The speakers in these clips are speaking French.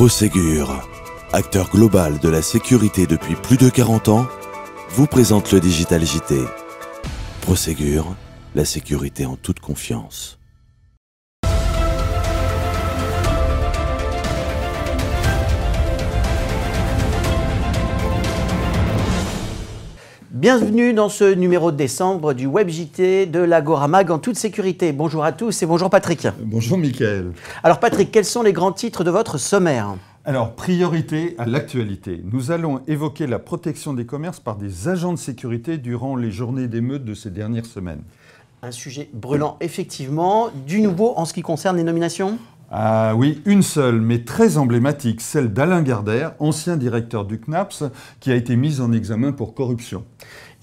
Prosegur, acteur global de la sécurité depuis plus de 40 ans, vous présente le Digital JT. Prosegur, la sécurité en toute confiance. Bienvenue dans ce numéro de décembre du Web JT de l'Agora Mag en toute sécurité. Bonjour à tous et bonjour Patrick. Bonjour Mickaël. Alors Patrick, quels sont les grands titres de votre sommaire ? Alors, priorité à l'actualité. Nous allons évoquer la protection des commerces par des agents de sécurité durant les journées d'émeutes de ces dernières semaines. Un sujet brûlant effectivement. Du nouveau en ce qui concerne les nominations ? Ah oui, une seule, mais très emblématique, celle d'Alain Gardère, ancien directeur du CNAPS, qui a été mis en examen pour corruption.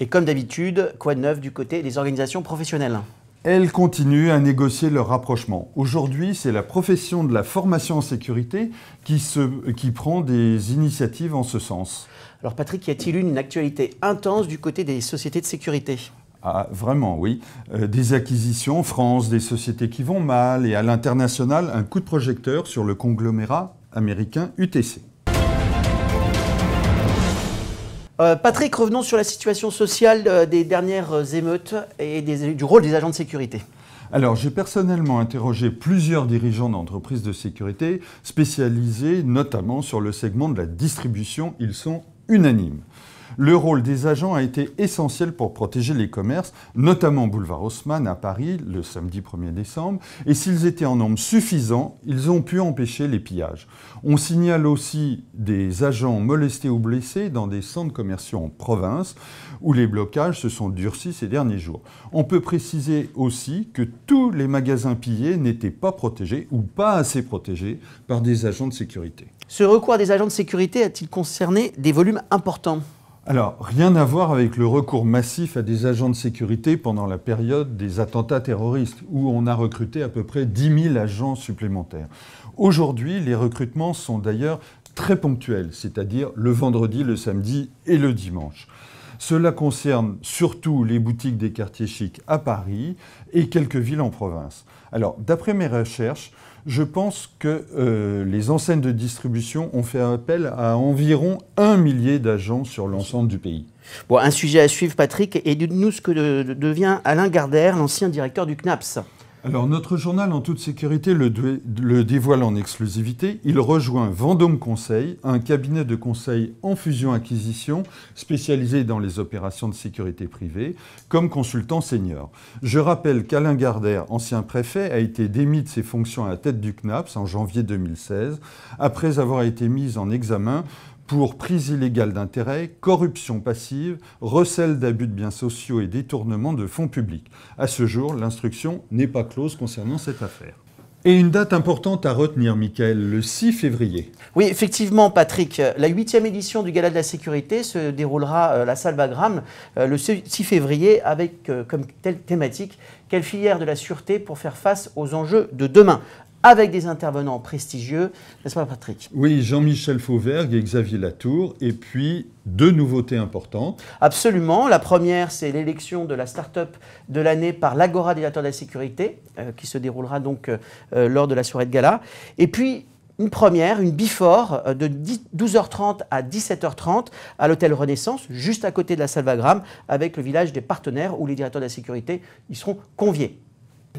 Et comme d'habitude, quoi de neuf du côté des organisations professionnelles ? Elles continuent à négocier leur rapprochement. Aujourd'hui, c'est la profession de la formation en sécurité qui prend des initiatives en ce sens. Alors Patrick, y a-t-il une actualité intense du côté des sociétés de sécurité ? Ah, vraiment, oui. Des acquisitions en France, des sociétés qui vont mal, et à l'international, un coup de projecteur sur le conglomérat américain UTC. Patrick, revenons sur la situation sociale des dernières émeutes et du rôle des agents de sécurité. Alors, j'ai personnellement interrogé plusieurs dirigeants d'entreprises de sécurité spécialisés notamment sur le segment de la distribution. Ils sont unanimes. Le rôle des agents a été essentiel pour protéger les commerces, notamment boulevard Haussmann à Paris, le samedi 1er décembre. Et s'ils étaient en nombre suffisant, ils ont pu empêcher les pillages. On signale aussi des agents molestés ou blessés dans des centres commerciaux en province, où les blocages se sont durcis ces derniers jours. On peut préciser aussi que tous les magasins pillés n'étaient pas protégés ou pas assez protégés par des agents de sécurité. Ce recours à des agents de sécurité a-t-il concerné des volumes importants ? Alors, rien à voir avec le recours massif à des agents de sécurité pendant la période des attentats terroristes, où on a recruté à peu près 10 000 agents supplémentaires. Aujourd'hui, les recrutements sont d'ailleurs très ponctuels, c'est-à-dire le vendredi, le samedi et le dimanche. Cela concerne surtout les boutiques des quartiers chics à Paris et quelques villes en province. Alors, d'après mes recherches, je pense que les enseignes de distribution ont fait appel à environ 1 millier d'agents sur l'ensemble du pays. Bon, un sujet à suivre, Patrick, et dites-nous ce que devient Alain Gardère, l'ancien directeur du CNAPS. Alors, notre journal en toute sécurité le dévoile en exclusivité. Il rejoint Vendôme Conseil, un cabinet de conseil en fusion-acquisition spécialisé dans les opérations de sécurité privée, comme consultant senior. Je rappelle qu'Alain Gardère, ancien préfet, a été démis de ses fonctions à la tête du CNAPS en janvier 2016, après avoir été mis en examen pour prise illégale d'intérêt, corruption passive, recel d'abus de biens sociaux et détournement de fonds publics. À ce jour, l'instruction n'est pas close concernant cette affaire. Et une date importante à retenir, Mickaël, le 6 février. Oui, effectivement, Patrick, la 8e édition du Gala de la Sécurité se déroulera à la salle Wagram le 6 février avec comme telle thématique « Quelle filière de la sûreté pour faire face aux enjeux de demain ?» avec des intervenants prestigieux, n'est-ce pas Patrick ? Oui, Jean-Michel Fauvergue et Xavier Latour, et puis 2 nouveautés importantes. Absolument. La première, c'est l'élection de la start-up de l'année par l'Agora des acteurs de la sécurité, qui se déroulera donc lors de la soirée de gala. Et puis, une première, une before de 12h30 à 17h30 à l'hôtel Renaissance, juste à côté de la salle Wagram, avec le village des partenaires où les directeurs de la sécurité y seront conviés.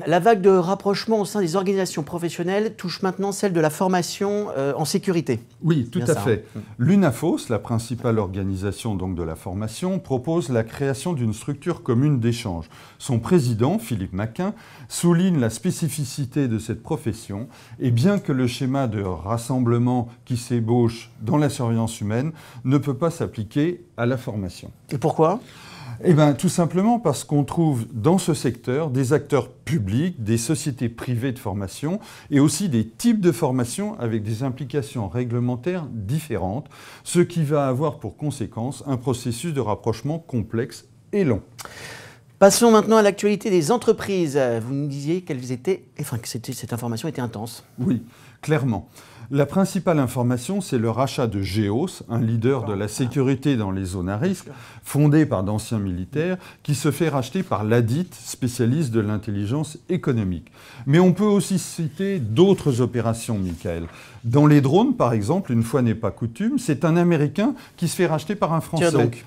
La vague de rapprochement au sein des organisations professionnelles touche maintenant celle de la formation en sécurité. Oui, tout à fait. L'UNAFOS, la principale organisation donc de la formation, propose la création d'une structure commune d'échange. Son président, Philippe Maquin, souligne la spécificité de cette profession et bien que le schéma de rassemblement qui s'ébauche dans la surveillance humaine ne peut pas s'appliquer à la formation. Et pourquoi ? Eh bien, tout simplement parce qu'on trouve dans ce secteur des acteurs publics, des sociétés privées de formation et aussi des types de formation avec des implications réglementaires différentes, ce qui va avoir pour conséquence un processus de rapprochement complexe et long. Passons maintenant à l'actualité des entreprises. Vous nous disiez qu'elles étaient, enfin, que cette information était intense. Oui, clairement. La principale information, c'est le rachat de Geos, un leader de la sécurité dans les zones à risque, fondé par d'anciens militaires, qui se fait racheter par l'ADIT, spécialiste de l'intelligence économique. Mais on peut aussi citer d'autres opérations, Michael. Dans les drones, par exemple, une fois n'est pas coutume, c'est un Américain qui se fait racheter par un Français. Tiens donc.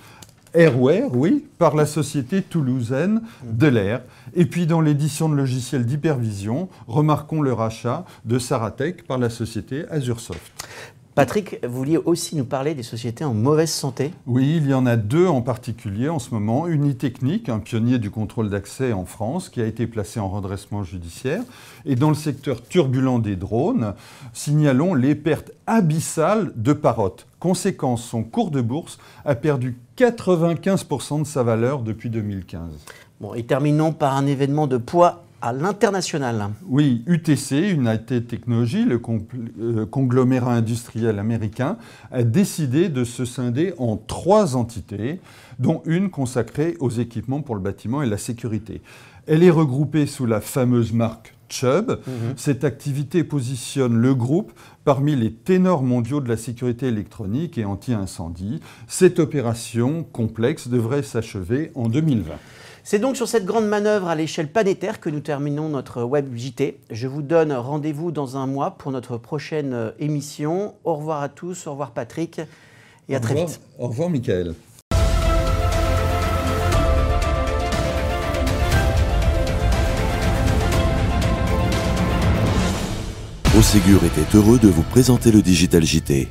Airware, oui, par la société toulousaine Delair. Et puis dans l'édition de logiciels d'hypervision, remarquons le rachat de Saratech par la société Azursoft. Patrick, vous vouliez aussi nous parler des sociétés en mauvaise santé? Oui, il y en a deux en particulier en ce moment. Unitechnic, un pionnier du contrôle d'accès en France, qui a été placé en redressement judiciaire. Et dans le secteur turbulent des drones, signalons les pertes abyssales de Parrot. Conséquence, son cours de bourse a perdu 95% de sa valeur depuis 2015. Bon, et terminons par un événement de poids à l'international. Oui, UTC, United Technologies, le conglomérat industriel américain, a décidé de se scinder en 3 entités, dont une consacrée aux équipements pour le bâtiment et la sécurité. Elle est regroupée sous la fameuse marque Chubb. Cette activité positionne le groupe parmi les ténors mondiaux de la sécurité électronique et anti-incendie. Cette opération complexe devrait s'achever en 2020. C'est donc sur cette grande manœuvre à l'échelle planétaire que nous terminons notre Web JT. Je vous donne rendez-vous dans un mois pour notre prochaine émission. Au revoir à tous, au revoir Patrick et à très vite. Au revoir Michael. Prosegur était heureux de vous présenter le Digital JT.